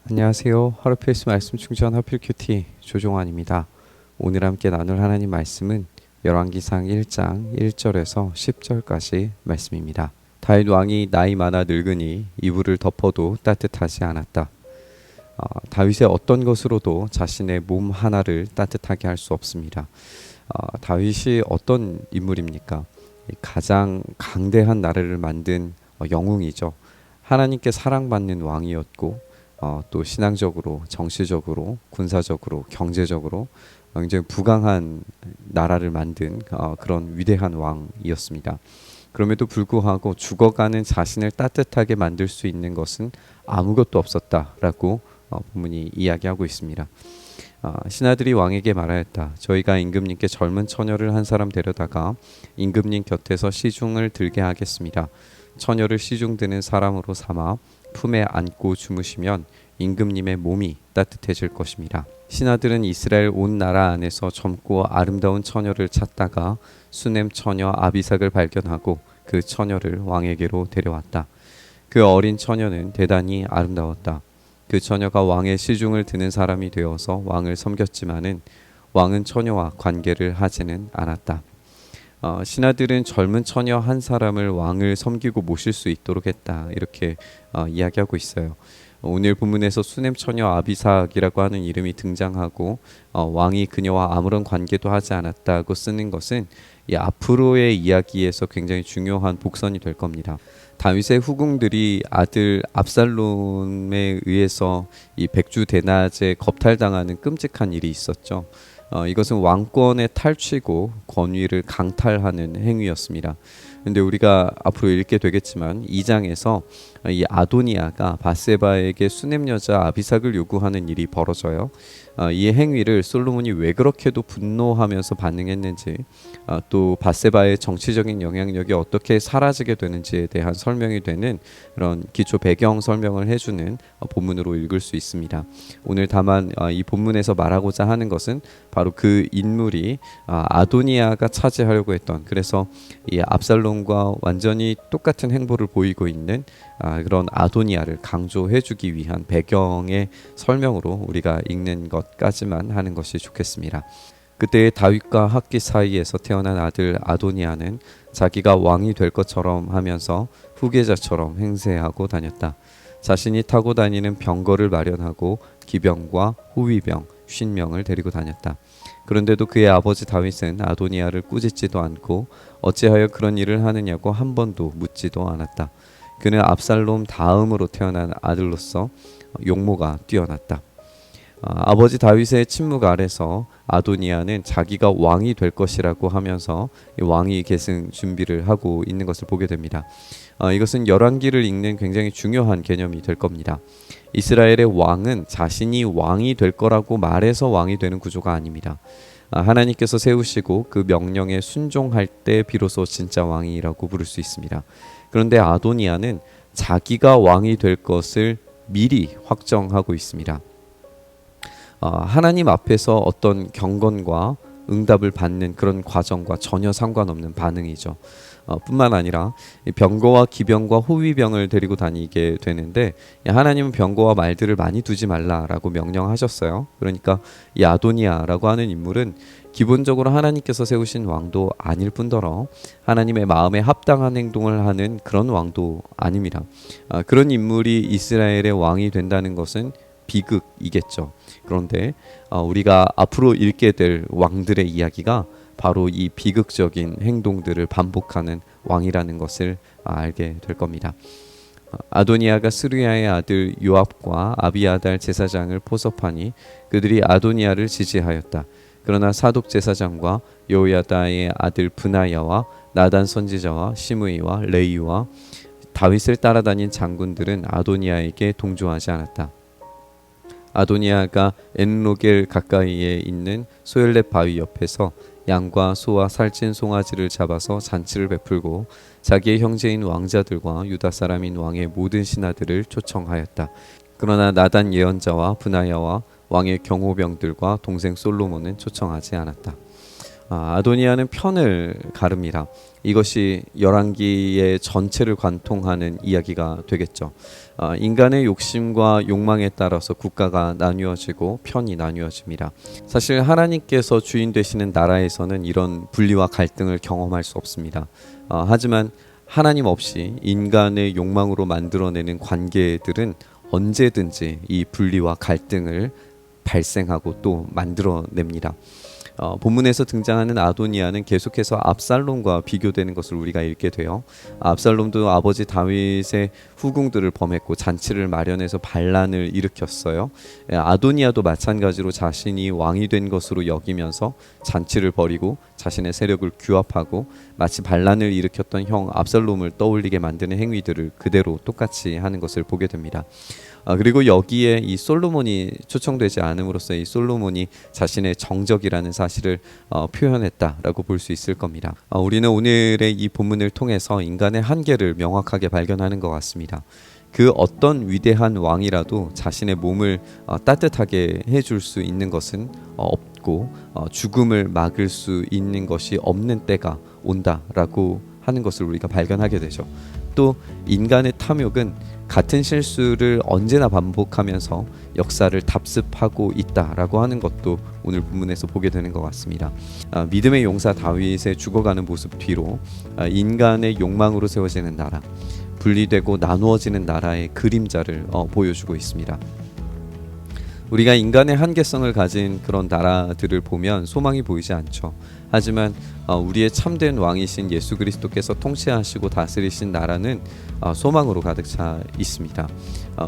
안녕하세요. 하루페이스 말씀 충전 하필 큐티 조종환입니다. 오늘 함께 나눌 하나님 말씀은 열왕기상 1장 1절에서 10절까지 말씀입니다. 다윗 왕이 나이 많아 늙으니 이불을 덮어도 따뜻하지 않았다. 다윗의 어떤 것으로도 자신의 몸 하나를 따뜻하게 할 수 없습니다. 다윗이 어떤 인물입니까? 가장 강대한 나라를 만든 영웅이죠. 하나님께 사랑받는 왕이었고 또 신앙적으로, 정치적으로, 군사적으로, 경제적으로 굉장히 부강한 나라를 만든 그런 위대한 왕이었습니다. 그럼에도 불구하고 죽어가는 자신을 따뜻하게 만들 수 있는 것은 아무것도 없었다라고 본문이 이야기하고 있습니다. 신하들이 왕에게 말하였다. 저희가 임금님께 젊은 처녀를 한 사람 데려다가 임금님 곁에서 시중을 들게 하겠습니다. 처녀를 시중 드는 사람으로 삼아 품에 안고 주무시면 임금님의 몸이 따뜻해질 것입니다. 신하들은 이스라엘 온 나라 안에서 젊고 아름다운 처녀를 찾다가 수넴 처녀 아비삭을 발견하고 그 처녀를 왕에게로 데려왔다. 그 어린 처녀는 대단히 아름다웠다. 그 처녀가 왕의 시중을 드는 사람이 되어서 왕을 섬겼지만은 왕은 처녀와 관계를 하지는 않았다. 신하들은 젊은 처녀 한 사람을 왕을 섬기고 모실 수 있도록 했다. 이렇게 이야기하고 있어요. 오늘 본문에서 수넴 처녀 아비삭이라고 하는 이름이 등장하고 왕이 그녀와 아무런 관계도 하지 않았다고 쓰는 것은 이 앞으로의 이야기에서 굉장히 중요한 복선이 될 겁니다. 다윗의 후궁들이 아들 압살롬에 의해서 이 백주 대낮에 겁탈당하는 끔찍한 일이 있었죠. 이것은 왕권의 탈취고 권위를 강탈하는 행위였습니다. 근데 우리가 앞으로 읽게 되겠지만 2장에서 이 아도니아가 바세바에게 수넴 여자 아비삭을 요구하는 일이 벌어져요. 이 행위를 솔로몬이 왜 그렇게도 분노하면서 반응했는지, 또 바세바의 정치적인 영향력이 어떻게 사라지게 되는지에 대한 설명이 되는 그런 기초 배경 설명을 해주는 본문으로 읽을 수 있습니다. 오늘 다만 이 본문에서 말하고자 하는 것은 바로 그 인물이 아도니아가 차지하려고 했던, 그래서 이 압살롬과 완전히 똑같은 행보를 보이고 있는 그런 아도니아를 강조해주기 위한 배경의 설명으로 우리가 읽는 것까지만 하는 것이 좋겠습니다. 그때 다윗과 학기 사이에서 태어난 아들 아도니아는 자기가 왕이 될 것처럼 하면서 후계자처럼 행세하고 다녔다. 자신이 타고 다니는 병거를 마련하고 기병과 호위병 50명을 데리고 다녔다. 그런데도 그의 아버지 다윗은 아도니아를 꾸짖지도 않고 어찌하여 그런 일을 하느냐고 한 번도 묻지도 않았다. 그는 압살롬 다음으로 태어난 아들로서 용모가 뛰어났다. 아버지 다윗의 침묵 아래서 아도니아는 자기가 왕이 될 것이라고 하면서 왕위 계승 준비를 하고 있는 것을 보게 됩니다. 이것은 열왕기를 읽는 굉장히 중요한 개념이 될 겁니다. 이스라엘의 왕은 자신이 왕이 될 거라고 말해서 왕이 되는 구조가 아닙니다. 하나님께서 세우시고 그 명령에 순종할 때 비로소 진짜 왕이라고 부를 수 있습니다. 그런데 아도니아는 자기가 왕이 될 것을 미리 확정하고 있습니다. 하나님 앞에서 어떤 경건과 응답을 받는 그런 과정과 전혀 상관없는 반응이죠. 뿐만 아니라 병거와 기병과 호위병을 데리고 다니게 되는데, 하나님은 병거와 말들을 많이 두지 말라라고 명령하셨어요. 그러니까 이 아도니아라고 하는 인물은 기본적으로 하나님께서 세우신 왕도 아닐 뿐더러 하나님의 마음에 합당한 행동을 하는 그런 왕도 아닙니다. 그런 인물이 이스라엘의 왕이 된다는 것은 비극이겠죠. 그런데 우리가 앞으로 읽게 될 왕들의 이야기가 바로 이 비극적인 행동들을 반복하는 왕이라는 것을 알게 될 겁니다. 아도니아가 스루야의 아들 요압과 아비아달 제사장을 포섭하니 그들이 아도니아를 지지하였다. 그러나 사독 제사장과 요야다의 아들 브나야와 나단 선지자와 시므이와 레이와 다윗을 따라다닌 장군들은 아도니아에게 동조하지 않았다. 아도니아가 엔로겔 가까이에 있는 소엘렛 바위 옆에서 양과 소와 살찐 송아지를 잡아서 잔치를 베풀고 자기의 형제인 왕자들과 유다 사람인 왕의 모든 신하들을 초청하였다. 그러나 나단 예언자와 브나야와 왕의 경호병들과 동생 솔로몬은 초청하지 않았다. 아도니아는 편을 가릅니다. 이것이 열왕기의 전체를 관통하는 이야기가 되겠죠. 인간의 욕심과 욕망에 따라서 국가가 나뉘어지고 편이 나뉘어집니다. 사실 하나님께서 주인 되시는 나라에서는 이런 분리와 갈등을 경험할 수 없습니다. 하지만 하나님 없이 인간의 욕망으로 만들어내는 관계들은 언제든지 이 분리와 갈등을 발생하고 또 만들어냅니다. 본문에서 등장하는 아도니아는 계속해서 압살롬과 비교되는 것을 우리가 읽게 돼요. 압살롬도 아버지 다윗의 후궁들을 범했고 잔치를 마련해서 반란을 일으켰어요. 아도니아도 마찬가지로 자신이 왕이 된 것으로 여기면서 잔치를 벌이고 자신의 세력을 규합하고 마치 반란을 일으켰던 형 압살롬을 떠올리게 만드는 행위들을 그대로 똑같이 하는 것을 보게 됩니다. 그리고 여기에 이 솔로몬이 초청되지 않음으로써 이 솔로몬이 자신의 정적이라는 사실을 표현했다라고 볼 수 있을 겁니다. 우리는 오늘의 이 본문을 통해서 인간의 한계를 명확하게 발견하는 것 같습니다. 그 어떤 위대한 왕이라도 자신의 몸을 따뜻하게 해줄 수 있는 것은 없고 죽음을 막을 수 있는 것이 없는 때가 온다라고 하는 것을 우리가 발견하게 되죠. 또 인간의 탐욕은 같은 실수를 언제나 반복하면서 역사를 답습하고 있다라고 하는 것도 오늘 본문에서 보게 되는 것 같습니다. 믿음의 용사 다윗의 죽어가는 모습 뒤로 인간의 욕망으로 세워지는 나라, 분리되고 나누어지는 나라의 그림자를 보여주고 있습니다. 우리가 인간의 한계성을 가진 그런 나라들을 보면 소망이 보이지 않죠. 하지만 우리의 참된 왕이신 예수 그리스도께서 통치하시고 다스리신 나라는 소망으로 가득 차 있습니다.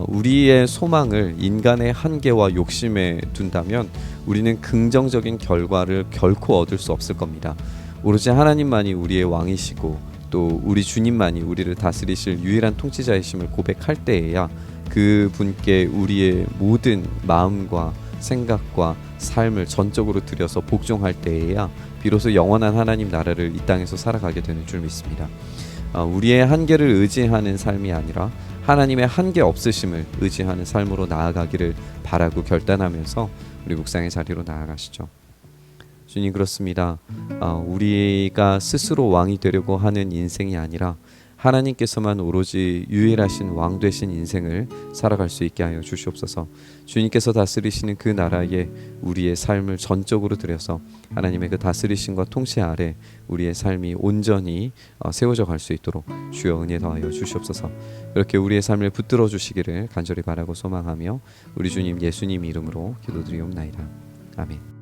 우리의 소망을 인간의 한계와 욕심에 둔다면 우리는 긍정적인 결과를 결코 얻을 수 없을 겁니다. 오로지 하나님만이 우리의 왕이시고 또 우리 주님만이 우리를 다스리실 유일한 통치자이심을 고백할 때에야 그 분께 우리의 모든 마음과 생각과 삶을 전적으로 들여서 복종할 때에야 비로소 영원한 하나님 나라를 이 땅에서 살아가게 되는 줄 믿습니다. 우리의 한계를 의지하는 삶이 아니라 하나님의 한계 없으심을 의지하는 삶으로 나아가기를 바라고 결단하면서 우리 묵상의 자리로 나아가시죠. 주님, 그렇습니다. 우리가 스스로 왕이 되려고 하는 인생이 아니라 하나님께서만 오로지 유일하신 왕 되신 인생을 살아갈 수 있게 하여 주시옵소서. 주님께서 다스리시는 그 나라에 우리의 삶을 전적으로 들여서 하나님의 그 다스리심과 통치 아래 우리의 삶이 온전히 세워져 갈 수 있도록 주여 은혜 더하여 주시옵소서. 그렇게 우리의 삶을 붙들어 주시기를 간절히 바라고 소망하며 우리 주님 예수님 이름으로 기도드리옵나이다. 아멘.